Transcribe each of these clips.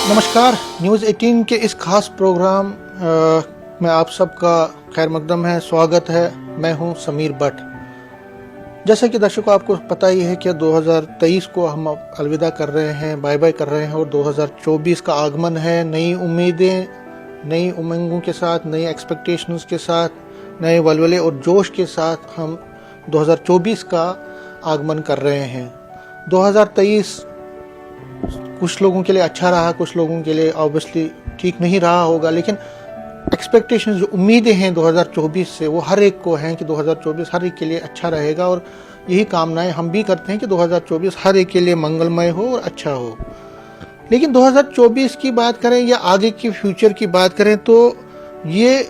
नमस्कार। न्यूज़ 18 के इस खास प्रोग्राम में आप सबका खैर मकदम है, स्वागत है। मैं हूं समीर भट्ट। जैसा कि दर्शकों आपको पता ही है कि 2023 को हम अलविदा कर रहे हैं, बाय बाय कर रहे हैं और 2024 का आगमन है। नई उम्मीदें, नई उमंगों के साथ, नई एक्सपेक्टेशंस के साथ, नए वलवले और जोश के साथ हम 2024 का आगमन कर रहे हैं। 2023 कुछ लोगों के लिए अच्छा रहा, कुछ लोगों के लिए ऑब्वियसली ठीक नहीं रहा होगा, लेकिन एक्सपेक्टेशंस, जो उम्मीदें हैं 2024 से, वो हर एक को हैं कि 2024 हर एक के लिए अच्छा रहेगा और यही कामनाएं हम भी करते हैं कि 2024 हर एक के लिए मंगलमय हो और अच्छा हो। लेकिन 2024 की बात करें या आगे की फ्यूचर की बात करें तो ये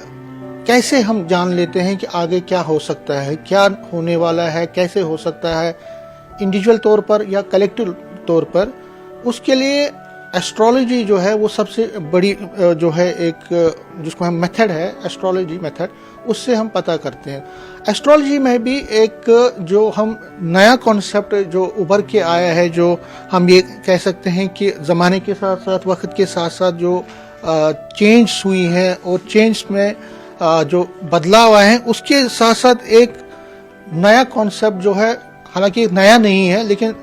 कैसे हम जान लेते हैं कि आगे क्या हो सकता है, क्या होने वाला है, कैसे हो सकता है इंडिविजुअल तौर पर या कलेक्टिव तौर पर। उसके लिए एस्ट्रोलॉजी जो है वो सबसे बड़ी जो है एक जिसको हम मेथड है, एस्ट्रोलॉजी मेथड, उससे हम पता करते हैं। एस्ट्रोलॉजी में भी एक जो हम नया कॉन्सेप्ट जो उभर के आया है, जो हम ये कह सकते हैं कि ज़माने के साथ साथ, वक्त के साथ साथ जो चेंज हुई है और चेंज में जो बदलाव आए हैं, उसके साथ साथ एक नया कॉन्सेप्ट जो है, हालांकि नया नहीं है लेकिन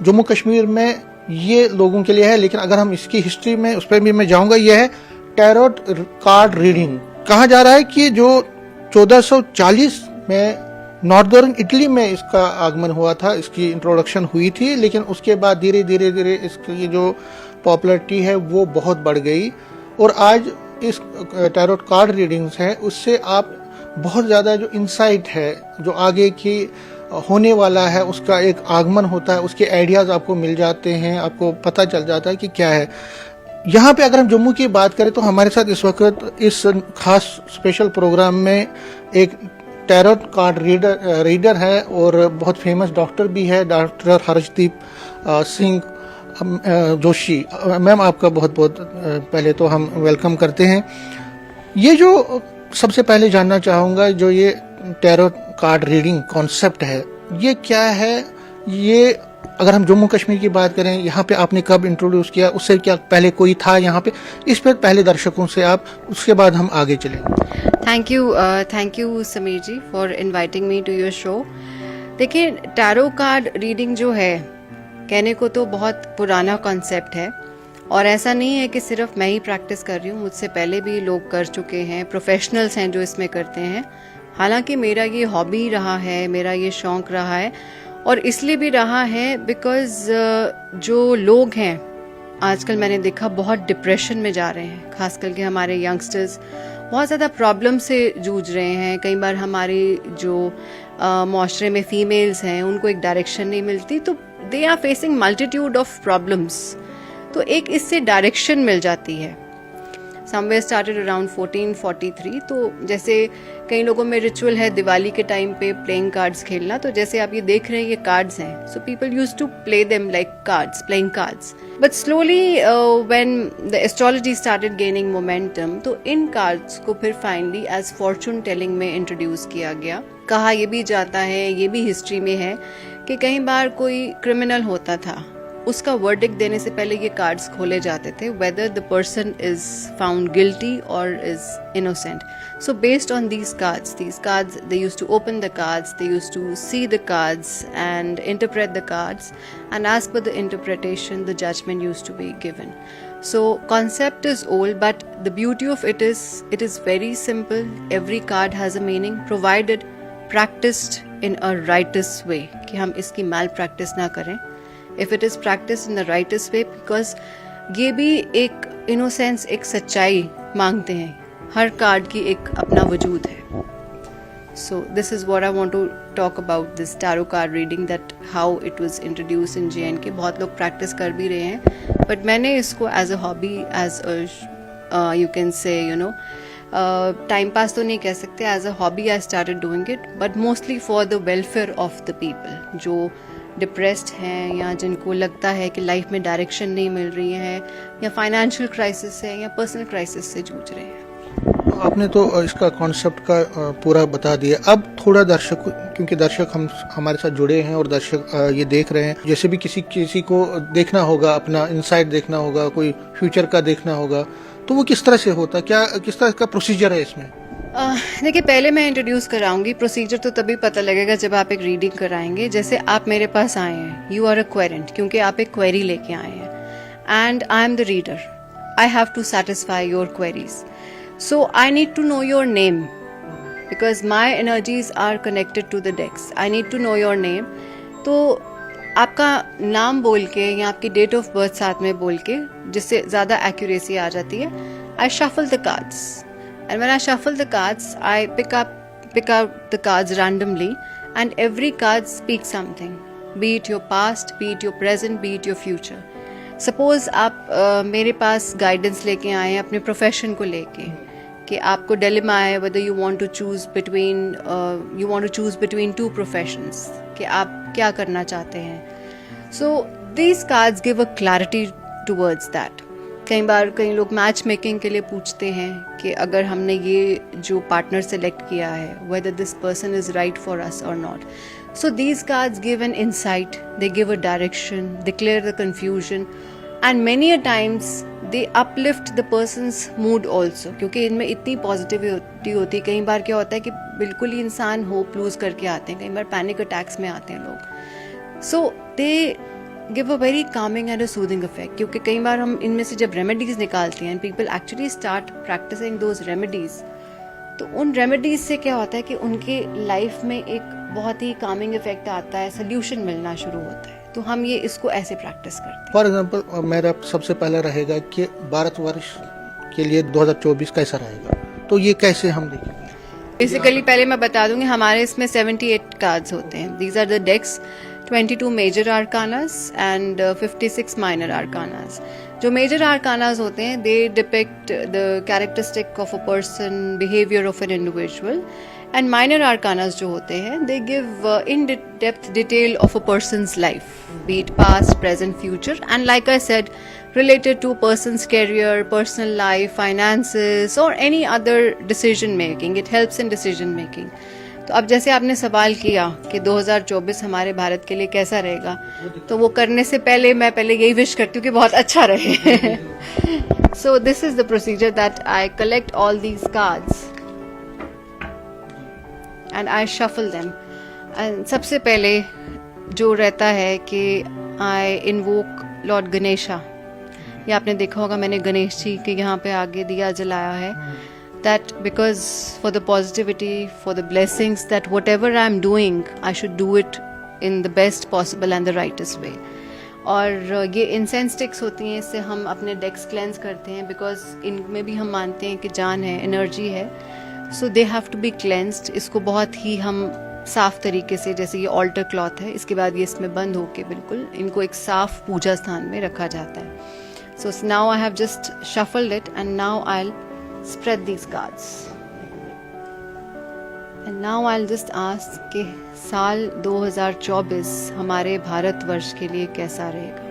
जम्मू कश्मीर में ये लोगों के लिए है, लेकिन अगर हम इसकी हिस्ट्री में उस पर भी मैं जाऊंगा। यह है टैरोट कार्ड रीडिंग। कहा जा रहा है कि जो 1440 में नॉर्दर्न इटली में इसका आगमन हुआ था, इसकी इंट्रोडक्शन हुई थी, लेकिन उसके बाद धीरे धीरे इसकी जो पॉपुलैरिटी है वो बहुत बढ़ गई और आज इस टैरोट कार्ड रिडिंग्स है, उससे आप बहुत ज़्यादा जो इंसाइट है, जो आगे की होने वाला है उसका एक आगमन होता है, उसके आइडियाज़ आपको मिल जाते हैं, आपको पता चल जाता है कि क्या है। यहाँ पे अगर हम जम्मू की बात करें तो हमारे साथ इस वक्त इस खास स्पेशल प्रोग्राम में एक टैरोट कार्ड रीडर है और बहुत फेमस डॉक्टर भी है, डॉक्टर हर्षदीप सिंह जोशी। मैम, आपका बहुत बहुत पहले तो हम वेलकम करते हैं। ये जो सबसे पहले जानना चाहूँगा, जो ये टैरोट कार्ड रीडिंग कॉन्सेप्ट है, ये क्या है? ये अगर हम जम्मू कश्मीर की बात करें, यहाँ पे आपने कब इंट्रोड्यूस किया, उससे क्या पहले कोई था यहाँ पे? इस पर पहले दर्शकों से आप, उसके बाद हम आगे चलेंगे। Thank you Sameer ji for inviting me to your show. देखिए, टैरो कार्ड रीडिंग जो है, कहने को तो बहुत पुराना कॉन्सेप्ट है और ऐसा नहीं है कि सिर्फ मैं ही प्रैक्टिस कर रही हूँ, मुझसे पहले भी लोग कर चुके हैं, प्रोफेशनल्स हैं जो इसमें करते हैं। हालांकि मेरा ये हॉबी रहा है, मेरा ये शौक रहा है और इसलिए भी रहा है बिकॉज जो लोग हैं आजकल मैंने देखा बहुत डिप्रेशन में जा रहे हैं, खास करके हमारे यंगस्टर्स बहुत ज़्यादा प्रॉब्लम से जूझ रहे हैं। कई बार हमारी जो माशरे में फीमेल्स हैं उनको एक डायरेक्शन नहीं मिलती, तो they are facing multitude of problems. तो एक इससे डायरेक्शन मिल जाती है। Somewhere started around 1443। तो जैसे कई लोगों में रिचुअल है दिवाली के टाइम पे प्लेइंग कार्ड्स खेलना, तो जैसे आप ये देख रहे हैं ये कार्ड्स हैं, so people use to play them like cards, playing cards. But slowly when the astrology started gaining momentum, तो इन कार्ड्स को फिर फाइनली एज फॉर्चून टेलिंग में इंट्रोड्यूस किया गया। कहा यह भी जाता है, ये भी हिस्ट्री में है कि कई बार कोई क्रिमिनल होता था, उसका वर्डिक्ट देने से पहले ये कार्ड्स खोले जाते थे, whether the person is found guilty or is innocent. So based on these cards, they used to open the cards, they used to see the cards and interpret the cards, and as per the interpretation, the judgment used to be given. So concept is old, but the beauty of it is very simple. Every card has a meaning, provided practiced in a righteous way, कि हम इसकी malpractice ना करें। If it is practiced in the righteous way, because ये भी एक innocence, एक सच्चाई मांगते हैं। हर कार्ड की एक अपना वजूद है। So this is what I want to talk about, this tarot card reading, that how it was introduced in JNK. बहुत लोग प्रैक्टिस कर भी रहे हैं, बट मैंने इसको as a hobby, as a you can say time pass तो नहीं कह सकते, as a hobby I started doing it, but mostly for the welfare of the people जो डिप्रेस्ड हैं या जिनको लगता है कि लाइफ में डायरेक्शन नहीं मिल रही है, या फाइनेंशियल क्राइसिस है, या पर्सनल क्राइसिस से जूझ रहे हैं। तो आपने तो इसका कॉन्सेप्ट का पूरा बता दिया। अब थोड़ा दर्शक, क्योंकि दर्शक हम हमारे साथ जुड़े हैं और दर्शक ये देख रहे हैं, जैसे भी किसी को देखना होगा, अपना इनसाइट देखना होगा, कोई फ्यूचर का देखना होगा, तो वो किस तरह से होता, क्या किस तरह का प्रोसीजर है इसमें? देखिए, पहले मैं इंट्रोड्यूस कराऊंगी। प्रोसीजर तो तभी पता लगेगा जब आप एक रीडिंग कराएंगे। जैसे आप मेरे पास आए हैं, यू आर अ क्वेरेंट, क्योंकि आप एक क्वेरी लेके आए हैं and I am the reader. I have to satisfy your queries, so I need to know your name because my energies are connected to the decks. I need to know your name. तो आपका नाम बोल के या आपकी date of birth साथ में बोल के, जिससे ज़्यादा एक्यूरेसी आ जाती है, I shuffle the cards. And when I shuffle the cards, I pick out the cards randomly and every card speaks something. Be it your past, be it your present, be it your future. Suppose आप मेरे पास guidance लेके आए हैं अपने profession को लेके, कि आपको डिलेमा है whether you want to choose between two professions, कि आप क्या करना चाहते हैं. So these cards give a clarity towards that. कई बार कई लोग मैच मेकिंग के लिए पूछते हैं कि अगर हमने ये जो पार्टनर सेलेक्ट किया है, whether this person is right for us or not. So these cards give an insight, they give a direction, they clear the confusion, and many a times they uplift the person's mood also, क्योंकि इनमें इतनी positivity होती है. कई बार क्या होता है कि बिल्कुल ही इंसान होप लूज करके आते हैं, कई बार पैनिक अटैक्स में आते हैं लोग. So they give a very calming and a soothing effect, क्योंकि कई बार हम इनमें से जब रेमेडीज निकालते हैं, people actually start practising those remedies, तो उन रेमेडीज से क्या होता है कि उनके लाइफ में एक बहुत ही कामिंग इफेक्ट आता है, सोल्यूशन मिलना शुरू होता है. तो हम ये इसको ऐसे प्रैक्टिस करते हैं. फॉर एग्जांपल, मेरा सबसे पहला रहेगा कि भारतवर्ष के लिए 2024 कैसा रहेगा, तो ये कैसे हम देखेंगे? बेसिकली पहले मैं बता दूंगी, हमारे इसमें 78 कार्ड्स होते हैं. These are the decks, 22 major arcanas and 56 minor arcanas. जो मेजर आर्कानास होते हैं, they depict the characteristic of a person, behaviour of an individual. And minor arcanas जो होते हैं, they give in depth detail of a person's life, be it past, present, future, and like I said, related to a person's career, personal life, finances, or any other decision making. It helps in decision making. तो अब जैसे आपने सवाल किया कि 2024 हमारे भारत के लिए कैसा रहेगा, तो वो करने से पहले मैं यही विश करती हूँ कि बहुत अच्छा रहे. So this is the procedure that I collect all these cards and I shuffle them. And सबसे पहले जो रहता है कि I invoke Lord Ganesha. ये आपने देखा होगा, मैंने गणेश जी के यहाँ पे आगे दिया जलाया है. That because for the positivity, for the blessings, that whatever I am doing, I should do it in the best possible and the rightest way. और ये इंसेंस स्टिक्स होती हैं, इससे हम अपने डेक्स क्लेंस करते हैं, बिकॉज इनमें भी हम मानते हैं कि जान है, एनर्जी है. So they have to be cleansed. इसको बहुत ही हम साफ तरीके से, जैसे ये ऑल्टर क्लॉथ है, इसके बाद ये इसमें बंद होके बिल्कुल इनको एक साफ पूजा स्थान में रखा जाता है. So now I have just shuffled it and now I will spread these cards. And now I'll just ask कि साल 2024 हमारे भारतवर्ष के लिए कैसा रहेगा.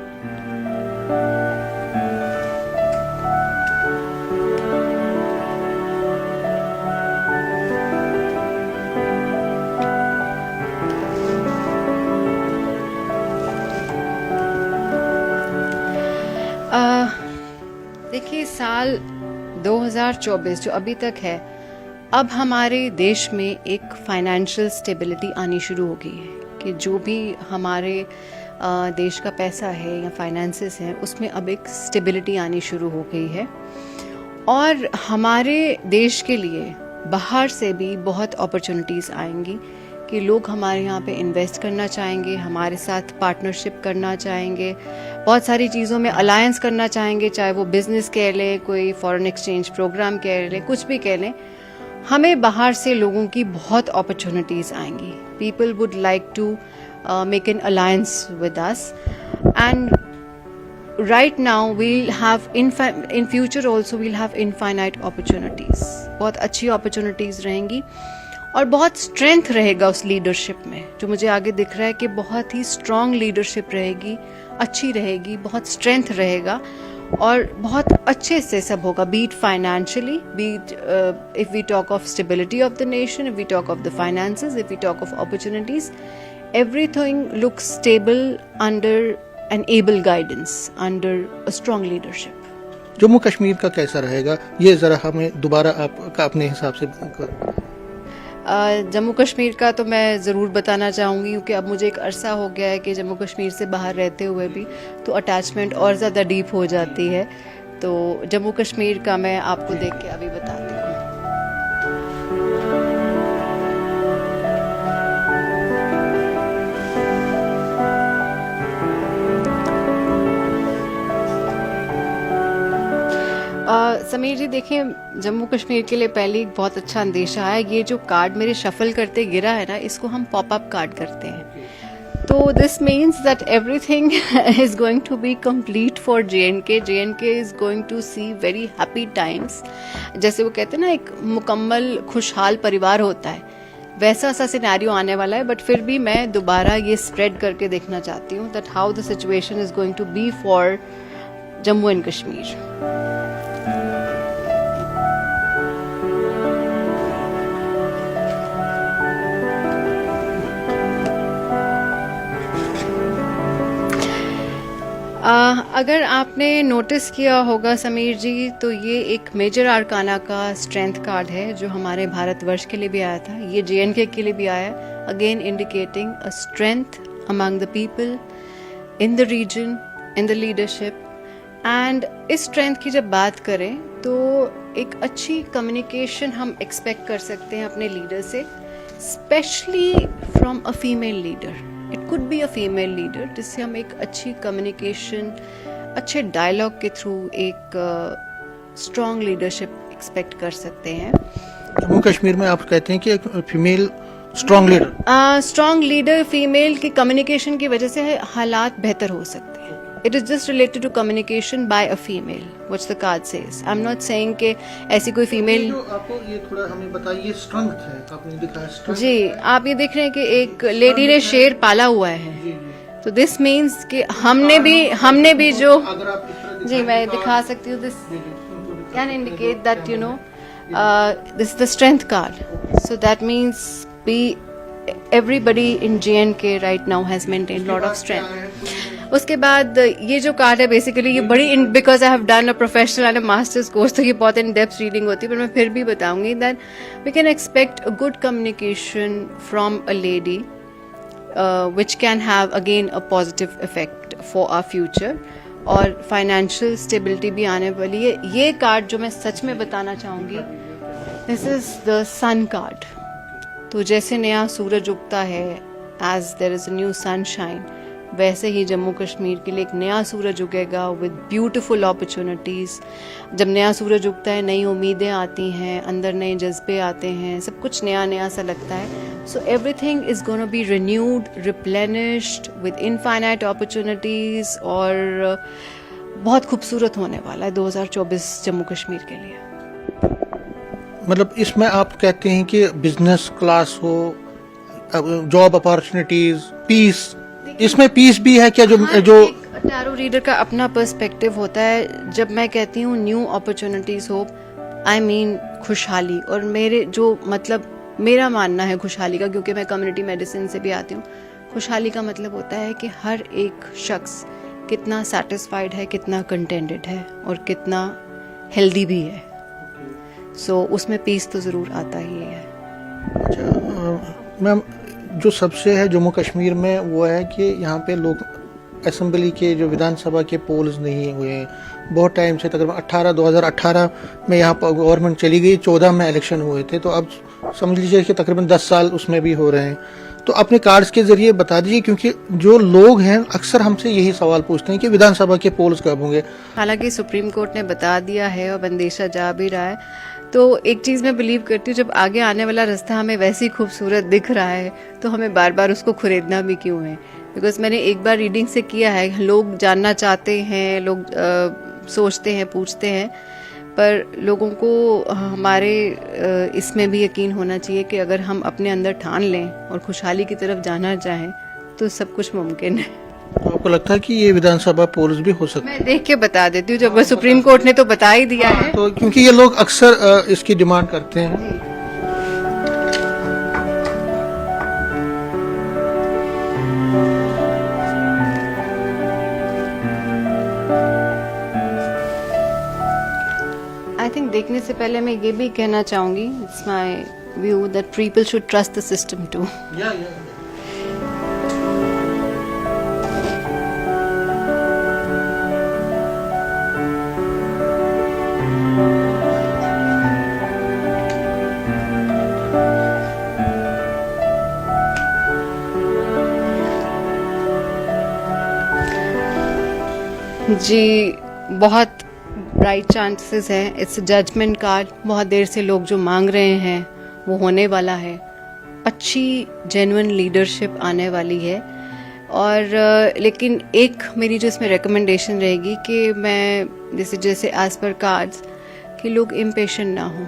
देखिए, साल 2024 जो अभी तक है, अब हमारे देश में एक फाइनेंशियल स्टेबिलिटी आनी शुरू हो गई है, कि जो भी हमारे देश का पैसा है या फाइनेंसेस हैं, उसमें अब एक स्टेबिलिटी आनी शुरू हो गई है. और हमारे देश के लिए बाहर से भी बहुत अपॉर्चुनिटीज़ आएंगी कि लोग हमारे यहाँ पे इन्वेस्ट करना चाहेंगे, हमारे साथ पार्टनरशिप करना चाहेंगे, बहुत सारी चीज़ों में अलायंस करना चाहेंगे, चाहे वो बिजनेस कह लें, कोई फॉरेन एक्सचेंज प्रोग्राम कह लें, कुछ भी कह लें. हमें बाहर से लोगों की बहुत अपॉर्चुनिटीज़ आएंगी. People would like to make an alliance with us. And right now we'll have in future also we'll have infinite opportunities. बहुत अच्छी opportunities रहेंगी और बहुत स्ट्रेंथ रहेगा उस लीडरशिप में. जो मुझे आगे दिख रहा है कि बहुत ही स्ट्रांग लीडरशिप रहेगी, अच्छी रहेगी, बहुत स्ट्रेंथ रहेगा. और बहुत अच्छे से सब होगा, be it financially, be it if we talk of stability of the nation, if we talk of the finances, if we talk of opportunities, everything looks stable under an able guidance, under a strong leadership. Jammu Kashmir का कैसा रहेगा, ये जरा हमें दोबारा आपका अपने हिसाब से जम्मू कश्मीर का तो मैं ज़रूर बताना चाहूँगी, क्योंकि अब मुझे एक अरसा हो गया है कि जम्मू कश्मीर से बाहर रहते हुए भी तो अटैचमेंट और ज़्यादा डीप हो जाती है। तो जम्मू कश्मीर का मैं आपको देख के अभी बताती हूँ। समीर जी देखिए, जम्मू कश्मीर के लिए पहले एक बहुत अच्छा अंदेशा है। ये जो कार्ड मेरे शफल करते गिरा है ना, इसको हम पॉप अप कार्ड कहते हैं। तो this means that everything is going to be complete for JNK। JNK is going to see very happy times. जैसे वो कहते हैं ना, एक मुकम्मल खुशहाल परिवार होता है, वैसा सा सिनेरियो आने वाला है। बट फिर भी मैं दोबारा ये स्प्रेड करके देखना चाहती हूँ that how the situation is going to be for Jammu and Kashmir. अगर आपने नोटिस किया होगा समीर जी, तो ये एक मेजर आर्काना का स्ट्रेंथ कार्ड है जो हमारे भारतवर्ष के लिए भी आया था, ये JNK के लिए भी आया, again indicating a strength among the people in the region, in the leadership. And इस स्ट्रेंथ की जब बात करें तो एक अच्छी कम्युनिकेशन हम एक्सपेक्ट कर सकते हैं अपने लीडर से, specially from a female leader. It could be a female leader, जिससे हम एक अच्छी कम्युनिकेशन, अच्छे डायलॉग के थ्रू एक स्ट्रॉन्ग लीडरशिप एक्सपेक्ट कर सकते हैं। जम्मू कश्मीर में आप कहते हैं कि एक फीमेल स्ट्रॉन्ग लीडर फीमेल की कम्युनिकेशन की वजह से हालात बेहतर हो सकते हैं। It is just related to communication by a female, what's the card says. I am not saying कि ऐसी कोई फीमेल। आपको ये थोड़ा हमें बताइए, स्ट्रेंथ है, आपने दिखाया स्ट्रेंथ। जी, आप ये देख रहे हैं कि एक लेडी ने शेर पाला हुआ है, तो दिस मीन्स कि हमने भी जो, अगर आप इस तरह जी मैं दिखा सकती हूँ, this can indicate that you know this is the strength card. So that means everybody in JNK right now has maintained lot of strength। उसके बाद ये जो कार्ड है बेसिकली ये बड़ी, because I have done a professional and a masters course, तो ये बहुत इन डेप्थ रीडिंग होती है, पर मैं फिर भी बताऊंगी that we can expect a good communication from a lady which can have again a positive effect for our future, और फाइनेंशियल स्टेबिलिटी भी आने वाली है। ये कार्ड जो मैं सच में बताना चाहूँगी, this is the sun card. तो जैसे नया सूरज उगता है, as there is a new sunshine, वैसे ही जम्मू कश्मीर के लिए एक नया सूरज उगेगा विद ब्यूटीफुल अपॉर्चुनिटीज़। जब नया सूरज उगता है, नई उम्मीदें आती हैं, अंदर नए जज्बे आते हैं, सब कुछ नया नया सा लगता है। So everything is gonna be renewed, replenished with infinite opportunities, और बहुत खूबसूरत होने वाला है 2024 जम्मू कश्मीर के लिए। मतलब इसमें आप कहते हैं कि बिजनेस क्लास हो, जॉब अपॉर्चुनिटीज, पीस, इसमें पीस भी है क्या? जो टैरो रीडर का अपना पर्सपेक्टिव होता है। जब मैं कहती हूँ न्यू अपॉर्चुनिटीज हो, आई मीन खुशहाली। और मेरे जो मतलब मेरा मानना है खुशहाली का, क्योंकि मैं कम्युनिटी मेडिसिन से भी आती हूँ, खुशहाली का मतलब होता है कि हर एक शख्स कितना सेटिस्फाइड है, कितना कंटेंटेड है, और कितना हेल्दी भी है। सो उसमें पीस तो ज़रूर आता ही है। अच्छा मैम, जो सबसे है जम्मू कश्मीर में वो है कि यहाँ पे लोग असेंबली के, जो विधानसभा के पोल्स नहीं हुए बहुत टाइम से, तकरीबन 2018 में यहाँ पर गवर्नमेंट चली गई, 14 में इलेक्शन हुए थे, तो अब समझ लीजिए कि तकरीबन 10 साल उसमें भी हो रहे हैं। तो अपने कार्ड्स के जरिए बता दीजिए, क्योंकि जो लोग हैं अक्सर हमसे यही सवाल पूछते हैं कि विधानसभा के पोल्स कब होंगे। हालांकि सुप्रीम कोर्ट ने बता दिया है और बंदेशा जा भी रहा है, तो एक चीज़ मैं बिलीव करती हूँ, जब आगे आने वाला रास्ता हमें वैसे ही खूबसूरत दिख रहा है तो हमें बार बार उसको खुरेदना भी क्यों है। बिकॉज मैंने एक बार रीडिंग से किया है, लोग जानना चाहते हैं, लोग सोचते हैं, पूछते हैं, पर लोगों को हमारे इसमें भी यकीन होना चाहिए कि अगर हम अपने अंदर ठान लें और खुशहाली की तरफ जाना चाहें तो सब कुछ मुमकिन है। तो आपको लगता है कि ये विधानसभा पोल्स भी हो सकते मैं देख के बता देती हूँ, जब सुप्रीम कोर्ट ने तो बता ही दिया है। हैं? तो क्योंकि ये लोग अक्सर इसकी डिमांड करते हैं। आई थिंक देखने से पहले मैं ये भी कहना चाहूंगी, it's my view that people should trust the system too. जी, बहुत ब्राइट चांसेस है। इट्स जजमेंट कार्ड, बहुत देर से लोग जो मांग रहे हैं वो होने वाला है। अच्छी जेन्युइन लीडरशिप आने वाली है। और लेकिन एक मेरी जो इसमें रिकमेंडेशन रहेगी कि मैं जैसे जैसे एज पर कार्ड्स कि लोग इम्पेशेंट ना हो।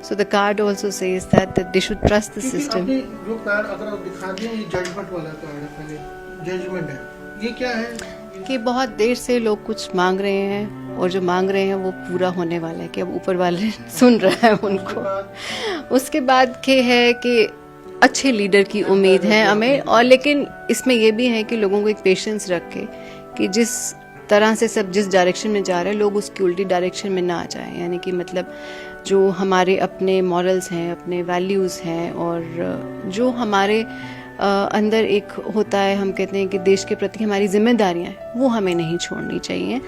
So the card also says that they should trust the system. जो कार्ड अगर आप दिखा दें, ये जजमेंट वाला कार्ड है, पहले जजमेंट है, ये क्या है? कि बहुत देर से लोग कुछ मांग रहे हैं और जो मांग रहे हैं वो पूरा होने वाला है, कि अब ऊपर वाले सुन रहा है उनको। उसके बाद के है कि अच्छे लीडर की उम्मीद है हमें। और लेकिन इसमें ये भी है कि लोगों को एक पेशेंस रख के कि जिस तरह से सब जिस डायरेक्शन में जा रहे हैं लोग उसकी उल्टी डायरेक्शन में ना जाएं। यानी कि मतलब जो हमारे अपने मॉरल्स हैं, अपने वैल्यूज़ हैं और जो हमारे अंदर एक होता है, हम कहते हैं कि देश के प्रति हमारी जिम्मेदारियां हैं, वो हमें नहीं छोड़नी चाहिए।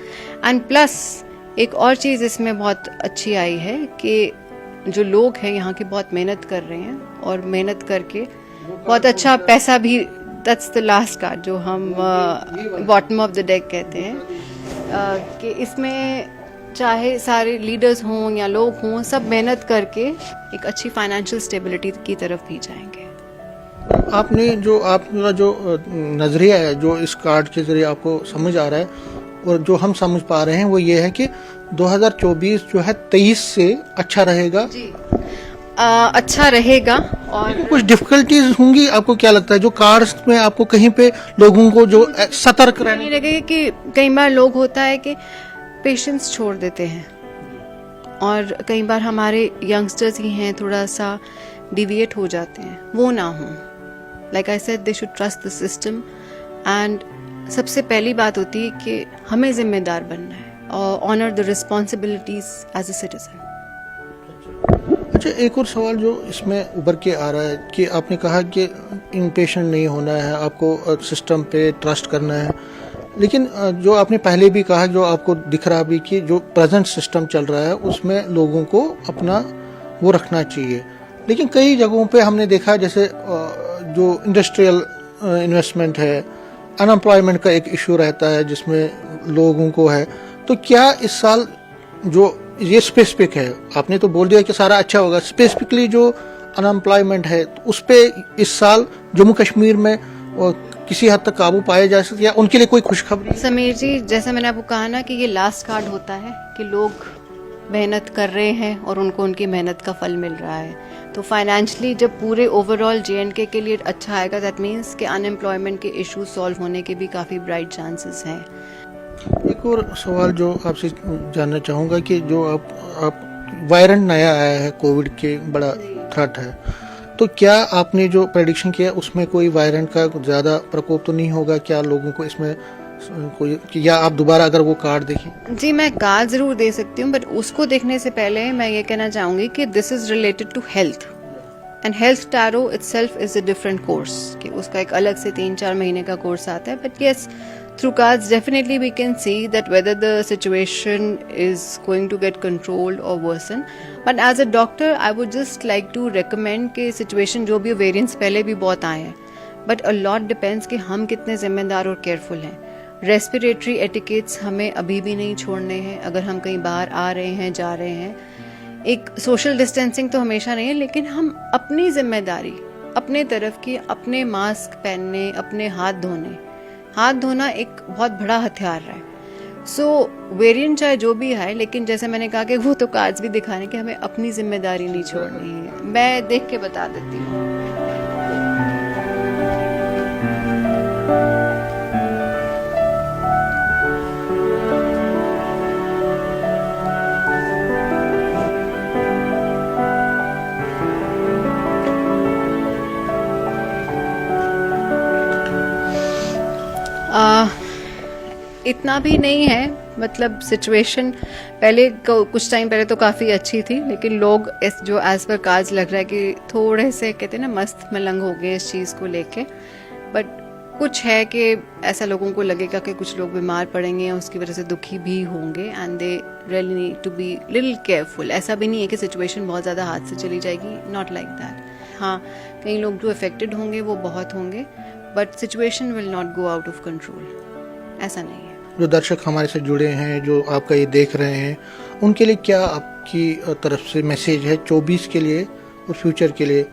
एंड प्लस एक और चीज़ इसमें बहुत अच्छी आई है कि जो लोग हैं यहाँ के बहुत मेहनत कर रहे हैं और मेहनत करके बहुत अच्छा पैसा भी, दैट्स द लास्ट कार्ड जो हम बॉटम ऑफ द डेक कहते हैं, कि इसमें चाहे सारे लीडर्स हों या लोग हों, सब मेहनत करके एक अच्छी फाइनेंशियल स्टेबिलिटी की तरफ भी जाएंगे। आपने जो आपका जो नजरिया है, जो इस कार्ड के जरिए आपको समझ आ रहा है और जो हम समझ पा रहे हैं, वो ये है कि 2024 जो है 23 से अच्छा रहेगा। जी, अच्छा रहेगा। और कुछ डिफिकल्टीज होंगी, आपको क्या लगता है जो कार्ड्स में आपको कहीं पे लोगों को जो सतर्क रहने लगे कि कई बार लोग होता है कि पेशेंस छोड़ देते हैं और कई बार हमारे यंगस्टर्स ही हैं थोड़ा सा डिविएट हो जाते हैं, वो ना हो। Like I said, they should trust the system. And सबसे पहली बात होती है कि हमें जिम्मेदार बनना है और honour the responsibilities as a citizen. अच्छा, एक और सवाल जो इसमें उभर के आ रहा है कि आपने कहा कि इम्पेशेंट नहीं होना है, आपको सिस्टम पे ट्रस्ट करना है, लेकिन जो आपने पहले भी कहा, जो आपको दिख रहा भी कि जो प्रेजेंट सिस्टम चल रहा है उसमें लोगों को अपना वो रखना चाहिए। लेकिन कई जगहों पे हमने देखा, जैसे जो इंडस्ट्रियल इन्वेस्टमेंट है, अनएम्प्लॉयमेंट का एक इशू रहता है जिसमें लोगों को है, तो क्या इस साल जो ये स्पेसिफिक है, आपने तो बोल दिया कि सारा अच्छा होगा, स्पेसिफिकली जो अनएम्प्लॉयमेंट है उस पे इस साल जम्मू कश्मीर में किसी हद तक काबू पाया जा सकता है, उनके लिए कोई खुशखबरी? समीर जी, जैसा मैंने आपको कहा ना कि ये लास्ट कार्ड होता है कि लोग मेहनत कर रहे हैं और उनको उनकी मेहनत का फल मिल रहा है। तो फाइनेंशियली जब पूरे ओवरऑल JNK के लिए अच्छा आएगा, दैट मीन्स कि अनएम्प्लॉयमेंट के इशू सॉल्व होने के भी काफ़ी ब्राइट चांसेस हैं। एक और सवाल जो आपसे जानना चाहूँगा कि जो आप वायरेंट नया आया है, कोविड के बड़ा थ्रेट है, तो क्या आपने जो प्रेडिक्शन किया उसमें कोई वायरेंट का ज़्यादा प्रकोप तो नहीं होगा? क्या लोगों को इसमें कोई, या आप दोबारा अगर वो कार्ड देखें? जी, मैं कार्ड जरूर दे सकती हूँ, बट उसको देखने से पहले मैं ये कहना चाहूंगी कि this is related to health and health tarot itself is a different course, कि उसका एक अलग से 3-4 महीने का कोर्स आता है। But yes, through cards definitely we can see that whether the situation is going to get controlled or worsen. But as a doctor I would just like to recommend कि situation जो भी variants पहले भी बहुत आए हैं, but a lot depends कि हम कितने जिम्मेदार और केयरफुल हैं। रेस्पिरेटरी एटिकेट्स हमें अभी भी नहीं छोड़ने हैं। अगर हम कहीं बाहर आ रहे हैं, जा रहे हैं, एक सोशल डिस्टेंसिंग तो हमेशा नहीं है, लेकिन हम अपनी जिम्मेदारी अपने तरफ की, अपने मास्क पहनने, अपने हाथ धोना एक बहुत बड़ा हथियार है। सो वेरिएंट चाहे जो भी है, लेकिन जैसे मैंने कहा कि वो तो कार्ड्स भी दिखाने कि हमें अपनी जिम्मेदारी नहीं छोड़नी है। मैं देख के बता देती हूँ। इतना भी नहीं है, मतलब सिचुएशन पहले कुछ टाइम पहले तो काफ़ी अच्छी थी, लेकिन लोग इस जो एज पर कार्ड्स लग रहा है कि थोड़े से कहते हैं ना मस्त मलंग हो गए इस चीज़ को लेके। बट कुछ है कि ऐसा लोगों को लगेगा कि कुछ लोग बीमार पड़ेंगे, उसकी वजह से दुखी भी होंगे, and they really need to be little careful. ऐसा भी नहीं है कि सिचुएशन बहुत ज़्यादा हाथ से चली जाएगी, नॉट लाइक दैट। हाँ, कई लोग जो अफेक्टेड होंगे वो बहुत होंगे, but situation will not go out of control, ऐसा नहीं है। जो दर्शक हमारे से जुड़े हैं, जो आपका ये देख रहे हैं, उनके लिए क्या आपकी तरफ से मैसेज है 24 के लिए और फ्यूचर के लिए?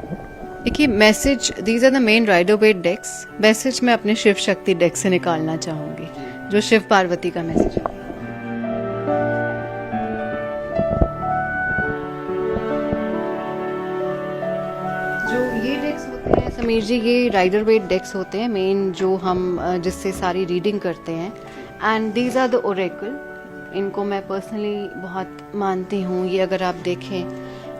देखिए, message, these are the main rider Waite decks. Message मैं अपने शिव शक्ति डेक से निकालना चाहूंगी, जो शिव पार्वती का मैसेज है। जो ये डेक्स होते हैं समीर जी, ये राइडर वेट डेक्स होते हैं मेन, जो हम जिससे सारी रीडिंग करते हैं, and these are the oracle. इनको मैं पर्सनली बहुत मानती हूँ। ये अगर आप देखें,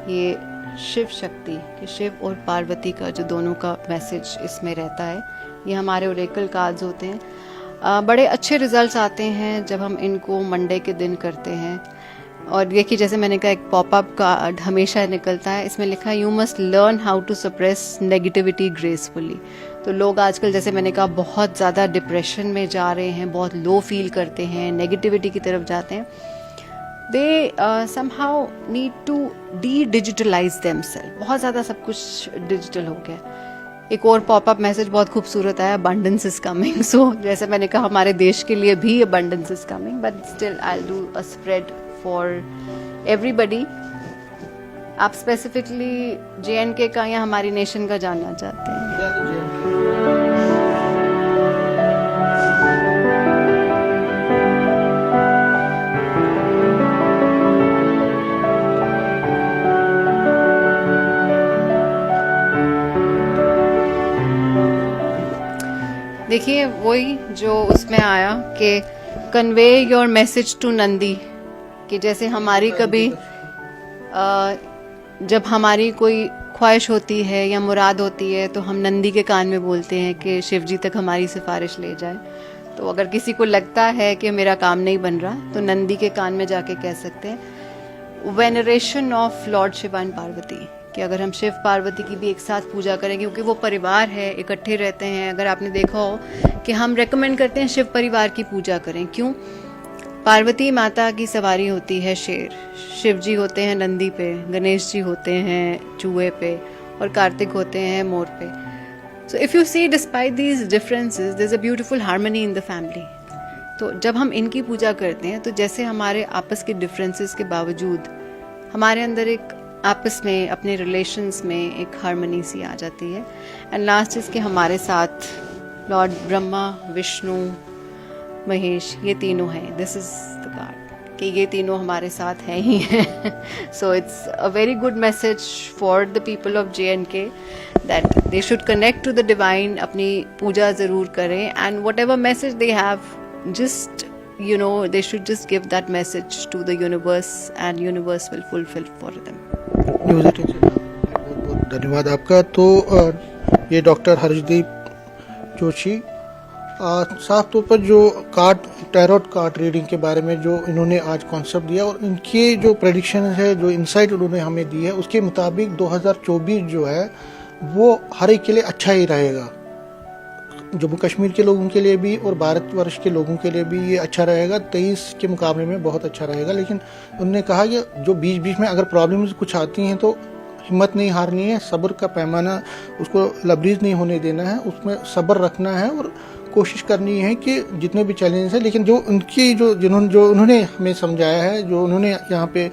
ये शिव शक्ति कि शिव और पार्वती का जो दोनों का मैसेज इसमें रहता है। ये हमारे ओरेकल कार्ड्स होते हैं। बड़े अच्छे रिजल्ट्स आते हैं जब हम इनको मंडे के दिन करते हैं। और देखिए, जैसे मैंने कहा, एक पॉपअप कार्ड हमेशा निकलता है, इसमें लिखा है you must learn how to suppress negativity gracefully. तो लोग आजकल, जैसे मैंने कहा, बहुत ज़्यादा डिप्रेशन में जा रहे हैं, बहुत लो फील करते हैं, नेगेटिविटी की तरफ जाते हैं। दे somehow need to de-digitalize themselves। बहुत ज़्यादा सब कुछ डिजिटल हो गया। एक और पॉपअप मैसेज बहुत खूबसूरत आया, abundance is coming। सो जैसे मैंने कहा, हमारे देश के लिए भी abundance is coming, but still I'll do a spread for everybody। आप स्पेसिफिकली JNK का या हमारी नेशन का जानना चाहते हैं? देखिए, वही जो उसमें आया कि convey your message to Nandi, कि जैसे हमारी कभी जब हमारी कोई ख्वाहिश होती है या मुराद होती है, तो हम नंदी के कान में बोलते हैं कि शिव जी तक हमारी सिफारिश ले जाए। तो अगर किसी को लगता है कि मेरा काम नहीं बन रहा, तो नंदी के कान में जाके कह सकते हैं veneration of lord Shiva and Parvati, कि अगर हम शिव पार्वती की भी एक साथ पूजा करेंगे, क्योंकि वो परिवार है, इकट्ठे रहते हैं। अगर आपने देखा हो कि हम रेकमेंड करते हैं शिव परिवार की पूजा करें, क्यों? पार्वती माता की सवारी होती है शेर, शिव जी होते हैं नंदी पे, गणेश जी होते हैं चूहे पे, और कार्तिक होते हैं मोर पे। So if you see, despite these differences, there is a beautiful harmony in the family. तो जब हम इनकी पूजा करते हैं, तो जैसे हमारे आपस के डिफरेंसेस के बावजूद हमारे अंदर एक आपस में, अपने रिलेशंस में एक हार्मनी सी आ जाती है। एंड लास्ट इसके हमारे साथ लॉर्ड ब्रह्मा, विष्णु, महेश, ये तीनों हैं। दिस इज द कार्ड कि ये तीनों हमारे साथ हैं ही हैं। So it's a very good message for the people of JNK that they should connect to the divine. अपनी पूजा ज़रूर करें, and whatever message they have, just you know, they should just give that message to the universe, and universe will fulfill for them। बहुत बहुत धन्यवाद आपका। तो ये डॉक्टर हर्षदीप जोशी साफ तौर पर जो टैरोट कार्ड रीडिंग के बारे में जो इन्होंने आज कॉन्सेप्ट दिया, और इनके जो प्रेडिक्शन है, जो इंसाइट उन्होंने हमें दी है, उसके मुताबिक 2024 जो है वो हर एक के लिए अच्छा ही रहेगा। जम्मू कश्मीर के लोगों के लिए भी और भारतवर्ष के लोगों के लिए भी ये अच्छा रहेगा। 23 के मुकाबले में बहुत अच्छा रहेगा। लेकिन उन्होंने कहा कि जो बीच बीच में अगर प्रॉब्लम्स कुछ आती हैं, तो हिम्मत नहीं हारनी है, सब्र का पैमाना उसको लबरीज नहीं होने देना है, उसमें सब्र रखना है और कोशिश करनी है कि जितने भी चैलेंजेस हैं। लेकिन जो उनकी जो उन्होंने हमें समझाया है, जो उन्होंने यहाँ पे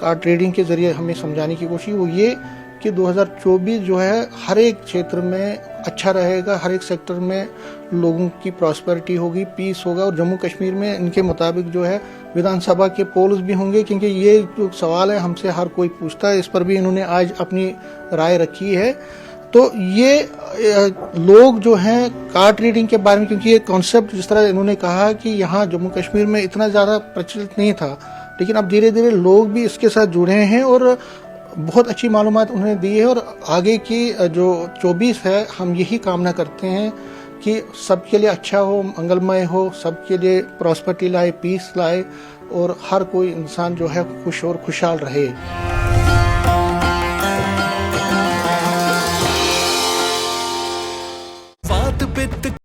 कार्ड ट्रेडिंग के जरिए हमें समझाने की कोशिश, वो ये कि 2024 जो है हर एक क्षेत्र में अच्छा रहेगा, हर एक सेक्टर में लोगों की प्रॉस्पेरिटी होगी, पीस होगा। और जम्मू कश्मीर में इनके मुताबिक जो है विधानसभा के पोल्स भी होंगे, क्योंकि ये जो सवाल है हमसे हर कोई पूछता है, इस पर भी इन्होंने आज अपनी राय रखी है। तो ये लोग जो हैं कार्ड रीडिंग के बारे में, क्योंकि ये कॉन्सेप्ट जिस तरह इन्होंने कहा कि यहाँ जम्मू कश्मीर में इतना ज़्यादा प्रचलित नहीं था, लेकिन अब धीरे धीरे लोग भी इसके साथ जुड़े हैं और बहुत अच्छी मालूमात उन्होंने दी है। और आगे की जो 24 है, हम यही कामना करते हैं कि सबके लिए अच्छा हो, मंगलमय हो, सबके लिए प्रॉस्पेरिटी लाए, पीस लाए और हर कोई इंसान जो है खुश और खुशहाल रहे। बात पित